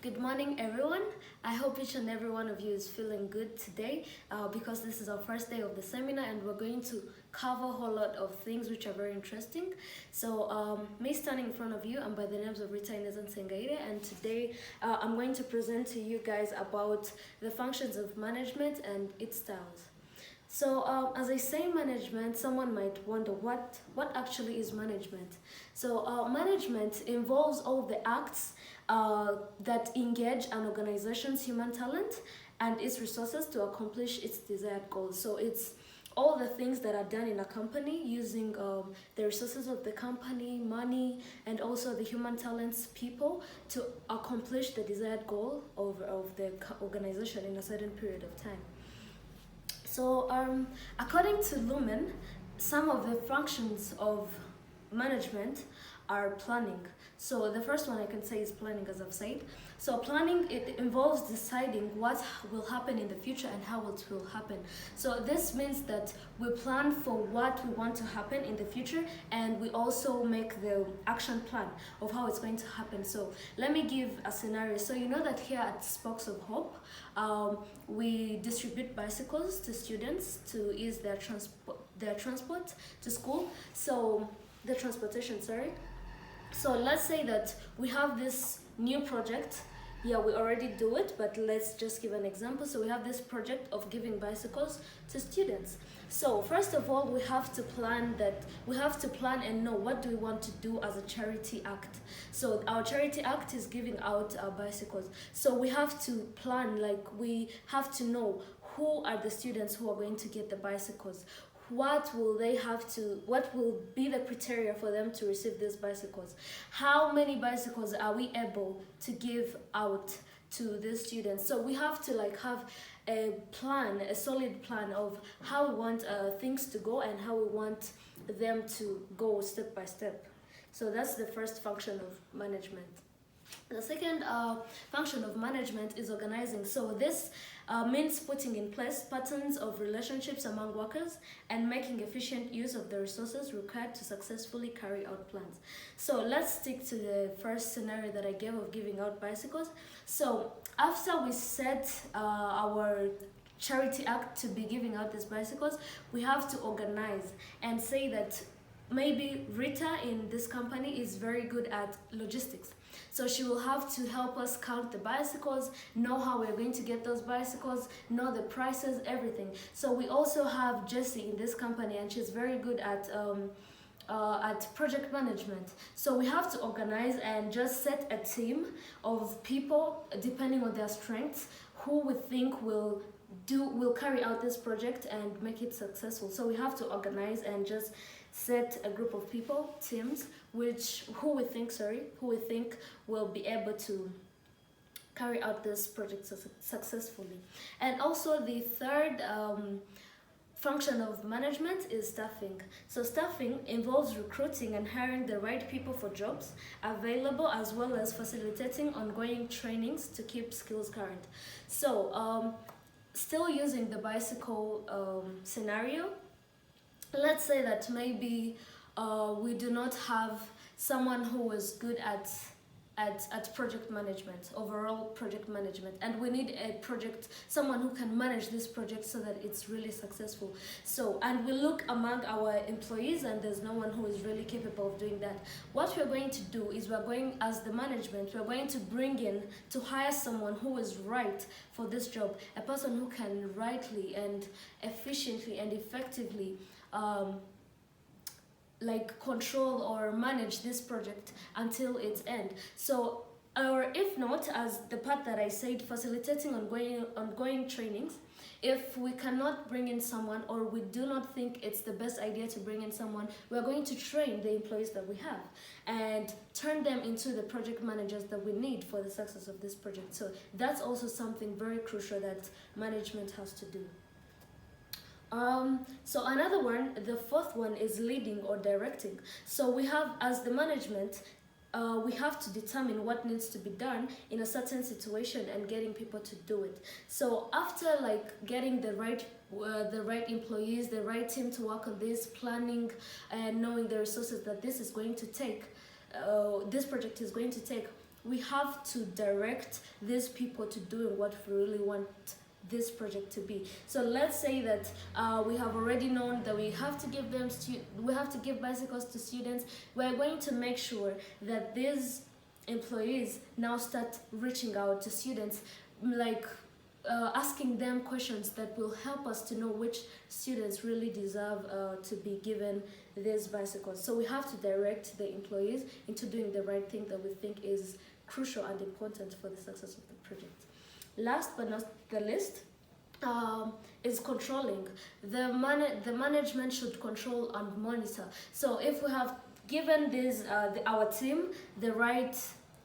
Good morning, everyone. I hope each and every one of you is feeling good today because this is our first day of the seminar and we're going to cover a whole lot of things which are very interesting. So, me standing in front of you, I'm by the names of Rita Inezan Sengaire, and today I'm going to present to you guys about the functions of management and its styles. So, as I say management, someone might wonder what actually is management. So, management involves all the acts that engage an organization's human talent and its resources to accomplish its desired goals. So, it's all the things that are done in a company using the resources of the company, money, and also the human talents people to accomplish the desired goal of the organization in a certain period of time. So, according to Lumen, some of the functions of management are planning. So the first one I can say is planning, as I've said. So planning, it involves deciding what will happen in the future and how it will happen. So this means that we plan for what we want to happen in the future, and we also make the action plan of how it's going to happen. So let me give a scenario. So you know that here at Sparks of Hope, we distribute bicycles to students to ease their transport to school. So the transportation, sorry. So let's say that we have this new project. Yeah, we already do it, but let's just give an example. So we have this project of giving bicycles to students. So first of all, we have to plan and know what do we want to do as a charity act. So our charity act is giving out bicycles. So we have to plan, like we have to know who are the students who are going to get the bicycles. What will be the criteria for them to receive these bicycles? How many bicycles are we able to give out to these students? So we have to have a plan, a solid plan of how we want things to go and how we want them to go step by step. So that's the first function of management. The second function of management is organizing. So this means putting in place patterns of relationships among workers and making efficient use of the resources required to successfully carry out plans. So let's stick to the first scenario that I gave of giving out bicycles. So after we set our charity act to be giving out these bicycles, we have to organize and say that maybe Rita in this company is very good at logistics. So she will have to help us count the bicycles, know how we're going to get those bicycles, know the prices, everything. So we also have Jessie in this company, and she's very good at project management. So we have to organize and just set a team of people depending on their strengths who we think will carry out this project and make it successful. So we have to organize and just set a group of people, teams, who we think will be able to carry out this project successfully. And also the third function of management is staffing. So staffing involves recruiting and hiring the right people for jobs available, as well as facilitating ongoing trainings to keep skills current. So still using the bicycle scenario, let's say that maybe we do not have someone who is good at project management, overall project management, and we need someone who can manage this project so that it's really successful. So, and we look among our employees and there's no one who is really capable of doing that. What we're going to do is as the management, we're going to hire someone who is right for this job, a person who can rightly and efficiently and effectively control or manage this project until its end. So, or if not, as the part that I said, facilitating ongoing trainings, if we cannot bring in someone or we do not think it's the best idea to bring in someone, we're going to train the employees that we have and turn them into the project managers that we need for the success of this project. So that's also something very crucial that management has to do. So another one, the fourth one, is leading or directing. So we have, as the management, we have to determine what needs to be done in a certain situation and getting people to do it. So after getting the right employees, the right team to work on this, planning and knowing the resources that this project is going to take, we have to direct these people to doing what we really want this project to be. So let's say that we have already known that we have to give them we have to give bicycles to students. We're going to make sure that these employees now start reaching out to students, like asking them questions that will help us to know which students really deserve to be given these bicycles. So we have to direct the employees into doing the right thing that we think is crucial and important for the success of the project. Last but not the least, is controlling. The management should control and monitor. So if we have given our team the right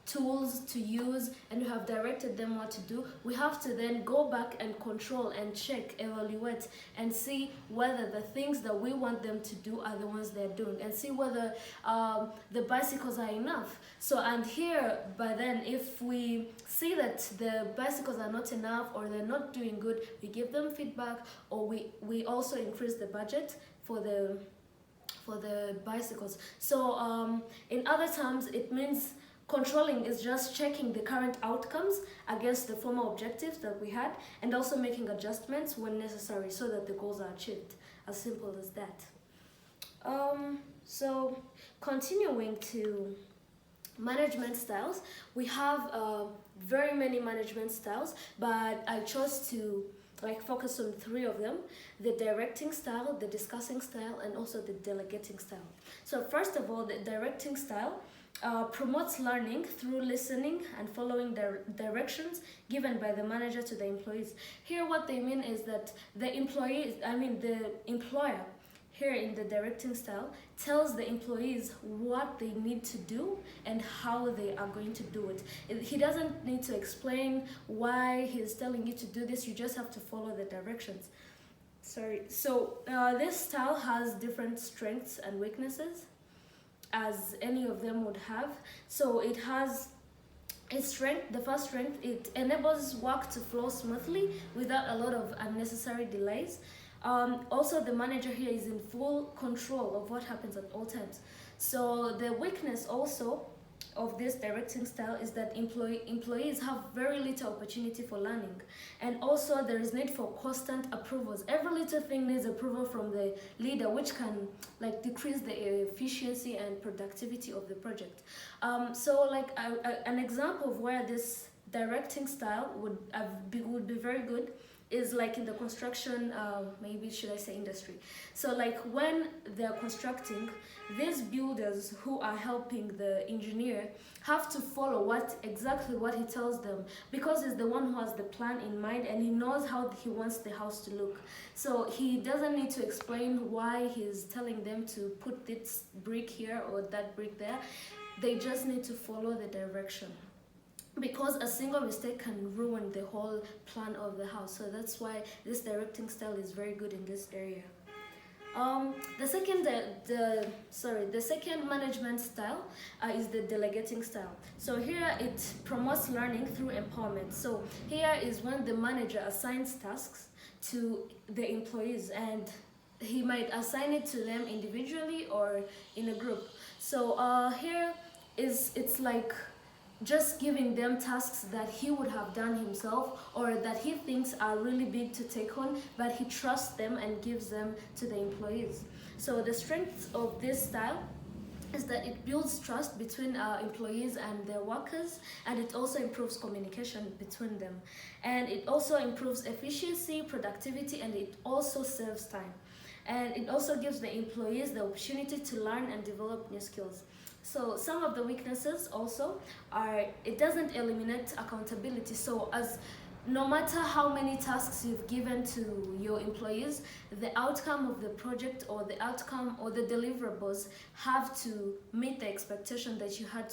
tools to use and we have directed them what to do, we have to then go back and control and check, evaluate, and see whether the things that we want them to do are the ones they're doing, and see whether the bicycles are enough. So, and here, by then, if we see that the bicycles are not enough or they're not doing good, we give them feedback, or we also increase the budget for the bicycles. So in other terms, it means controlling is just checking the current outcomes against the former objectives that we had, and also making adjustments when necessary so that the goals are achieved. As simple as that. So continuing to management styles, we have very many management styles, but I chose to focus on 3 of them: the directing style, the discussing style, and also the delegating style. So first of all, the directing style promotes learning through listening and following directions given by the manager to the employees. Here what they mean is that the employer here in the directing style tells the employees what they need to do and how they are going to do it. He doesn't need to explain why he's telling you to do this, you just have to follow the directions. So this style has different strengths and weaknesses, as any of them would have. So it has its strength. The first strength, it enables work to flow smoothly without a lot of unnecessary delays. Also, the manager here is in full control of what happens at all times. So the weakness also of this directing style is that employees have very little opportunity for learning, and also there is need for constant approvals. Every little thing needs approval from the leader, which can decrease the efficiency and productivity of the project. So an example of where this directing style would be very good is in the construction, maybe should I say industry. So when they're constructing, these builders who are helping the engineer have to follow exactly what he tells them, because he's the one who has the plan in mind and he knows how he wants the house to look. So he doesn't need to explain why he's telling them to put this brick here or that brick there. They just need to follow the direction, because a single mistake can ruin the whole plan of the house. So that's why this directing style is very good in this area. The second management style is the delegating style. So here it promotes learning through empowerment. So here is when the manager assigns tasks to the employees, and he might assign it to them individually or in a group. So here it's just giving them tasks that he would have done himself, or that he thinks are really big to take on, but he trusts them and gives them to the employees. So the strength of this style is that it builds trust between employees and their workers, and it also improves communication between them, and it also improves efficiency, productivity, and it also saves time, and it also gives the employees the opportunity to learn and develop new skills. So some of the weaknesses also are, it doesn't eliminate accountability. So no matter how many tasks you've given to your employees, the outcome of the project or the outcome or the deliverables have to meet the expectation that you had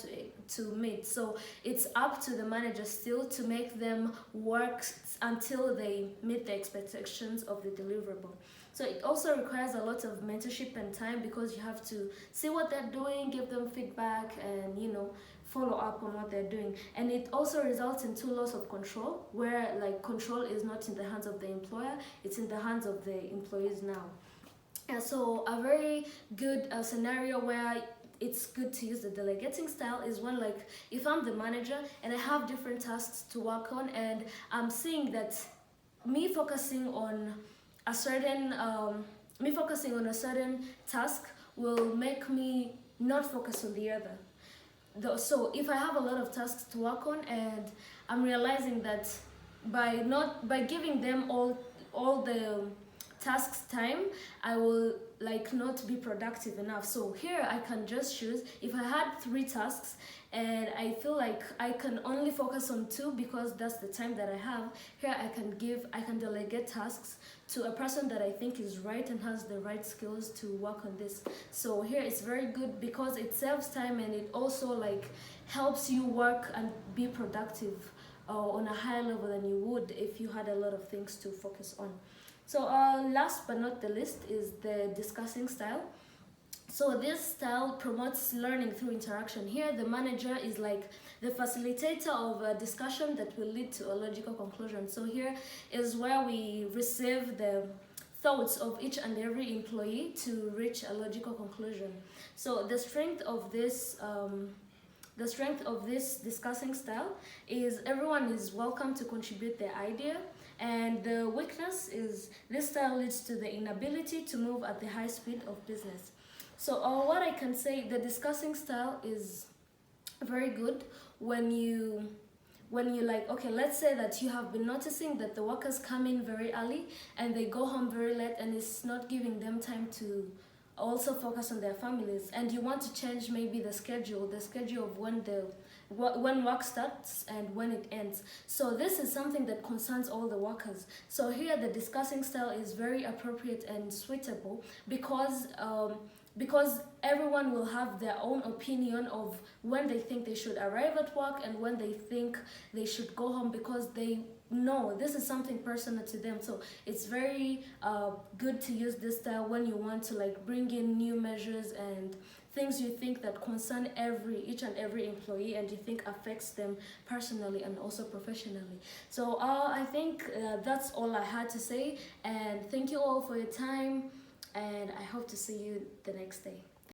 to meet. So it's up to the manager still to make them work until they meet the expectations of the deliverable. So it also requires a lot of mentorship and time, because you have to see what they're doing, give them feedback, and follow up on what they're doing. And it also results in loss of control, where control is not in the hands of the employer, it's in the hands of the employees now. And so a very good scenario where it's good to use the delegating style is when, like, if I'm the manager and I have different tasks to work on, and I'm seeing that me focusing on a certain task will make me not focus on the other. So if I have a lot of tasks to work on, and I'm realizing that by giving them all the tasks time, I will like not be productive enough. So here I can just choose, if I had 3 tasks and I feel like I can only focus on 2 because that's the time that I have, here I can delegate tasks to a person that I think is right and has the right skills to work on this. So here it's very good because it saves time, and it also like helps you work and be productive on a higher level than you would if you had a lot of things to focus on. So last but not the least is the discussing style. So this style promotes learning through interaction. Here the manager is like the facilitator of a discussion that will lead to a logical conclusion. So here is where we receive the thoughts of each and every employee to reach a logical conclusion. So the strength of this discussing style is everyone is welcome to contribute their idea, and the weakness is this style leads to the inability to move at the high speed of business. So what I can say, the discussing style is very good when you like, okay, let's say that you have been noticing that the workers come in very early and they go home very late, and it's not giving them time to also focus on their families, and you want to change maybe the schedule of when work starts and when it ends. So this is something that concerns all the workers. So here the discussing style is very appropriate and suitable because everyone will have their own opinion of when they think they should arrive at work and when they think they should go home, because they know this is something personal to them. So it's very good to use this style when you want to like bring in new measures and things you think that concern each and every employee, and you think affects them personally and also professionally. So I think that's all I had to say, and thank you all for your time, and I hope to see you the next day.